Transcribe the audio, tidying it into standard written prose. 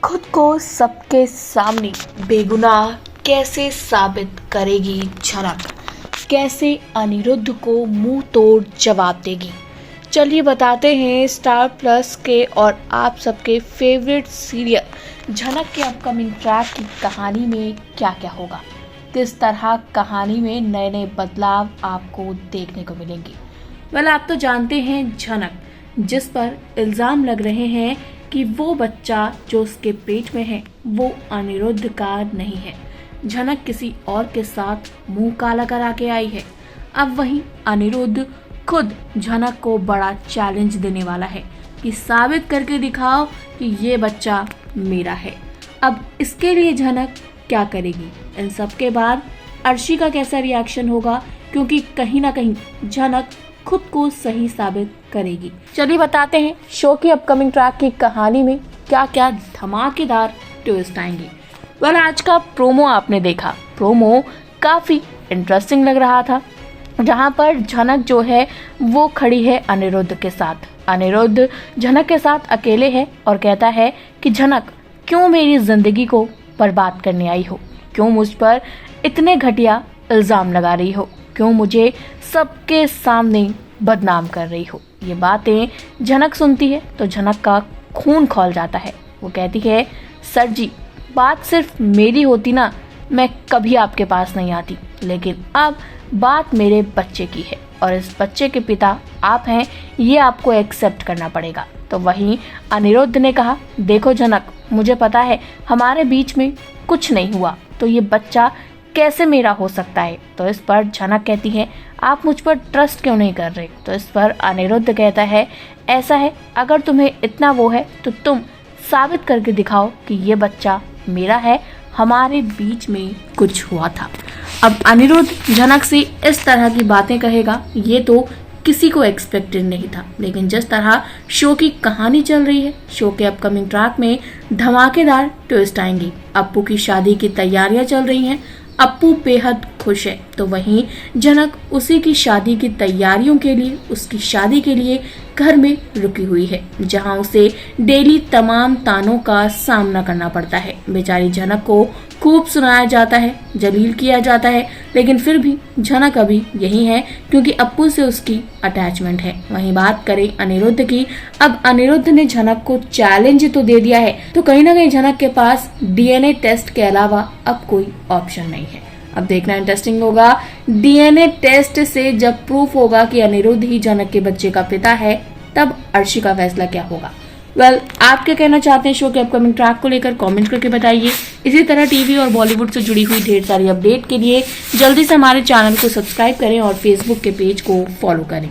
खुद को सबके सामने बेगुनाह कैसे साबित करेगी झनक, कैसे अनिरुद्ध को मुंह तोड़ जवाब देगी। चलिए बताते हैं स्टार प्लस के और आप सबके फेवरेट सीरियल झनक के अपकमिंग ट्रैक की कहानी में क्या क्या होगा, किस तरह कहानी में नए नए बदलाव आपको देखने को मिलेंगे। आप तो जानते हैं झनक जिस पर इल्जाम लग रहे हैं कि वो बच्चा जो उसके पेट में है वो अनिरुद्ध का नहीं है। झनक किसी और के साथ मुंह काला करा के आई है। अब वहीं अनिरुद्ध खुद झनक को बड़ा चैलेंज देने वाला है कि साबित करके दिखाओ कि ये बच्चा मेरा है। अब इसके लिए झनक क्या करेगी, इन सब के बाद अर्शी का कैसा रिएक्शन होगा, क्योंकि कहीं ना कहीं झनक खुद को सही साबित करेगी। चलिए बताते हैं शो की अपकमिंग ट्रैक की कहानी में क्या क्या धमाकेदार ट्विस्ट आएंगे। आज का प्रोमो आपने देखा, प्रोमो काफी इंटरेस्टिंग लग रहा था, जहां पर झनक जो है वो खड़ी है अनिरुद्ध के साथ। अनिरुद्ध झनक के साथ अकेले है और कहता है कि झनक क्यों मेरी जिंदगी को बर्बाद करने आई हो, क्यों मुझ पर इतने घटिया इल्जाम लगा रही हो, क्यों मुझे सबके सामने बदनाम कर रही हो। ये बातें झनक सुनती है तो झनक का खून खौल जाता है। वो कहती है, सर जी बात सिर्फ मेरी होती ना, मैं कभी आपके पास नहीं आती, लेकिन अब बात मेरे बच्चे की है और इस बच्चे के पिता आप हैं, ये आपको एक्सेप्ट करना पड़ेगा। तो वहीं अनिरुद्ध ने कहा, देखो झनक मुझे पता है हमारे बीच में कुछ नहीं हुआ, तो ये बच्चा कैसे मेरा हो सकता है। तो इस पर झनक कहती है, आप मुझ पर ट्रस्ट क्यों नहीं कर रहे। तो इस पर अनिरुद्ध कहता है, ऐसा है अगर तुम्हें इतना वो है तो तुम साबित करके दिखाओ कि ये बच्चा मेरा है, हमारे बीच में कुछ हुआ था। अब अनिरुद्ध झनक से इस तरह की बातें कहेगा ये तो किसी को एक्सपेक्टेड नहीं था, लेकिन जिस तरह शो की कहानी चल रही है, शो के अपकमिंग ट्रैक में धमाकेदार ट्विस्ट आएंगी। अप्पू की शादी की तैयारियां चल रही हैं, अप्पू बेहद खुश है, तो वहीं झनक उसी की शादी की तैयारियों के लिए, उसकी शादी के लिए घर में रुकी हुई है, जहां उसे डेली तमाम तानों का सामना करना पड़ता है। बेचारी झनक को खूब सुनाया जाता है, जलील किया जाता है, लेकिन फिर भी झनक अभी यही है क्योंकि अप्पू से उसकी अटैचमेंट है। वहीं बात करें अनिरुद्ध की, अब अनिरुद्ध ने झनक को चैलेंज तो दे दिया है, तो कहीं ना कहीं झनक के पास डीएनए टेस्ट के अलावा अब कोई ऑप्शन नहीं है। अब देखना इंटरेस्टिंग होगा, डीएनए टेस्ट से जब प्रूफ होगा कि अनिरुद्ध ही झनक के बच्चे का पिता है, तब अर्शी का फैसला क्या होगा। आप क्या कहना चाहते हैं शो के अपकमिंग ट्रैक को लेकर, कमेंट करके बताइए। इसी तरह टीवी और बॉलीवुड से जुड़ी हुई ढेर सारी अपडेट के लिए जल्दी से हमारे चैनल को सब्सक्राइब करें और फेसबुक के पेज को फॉलो करें।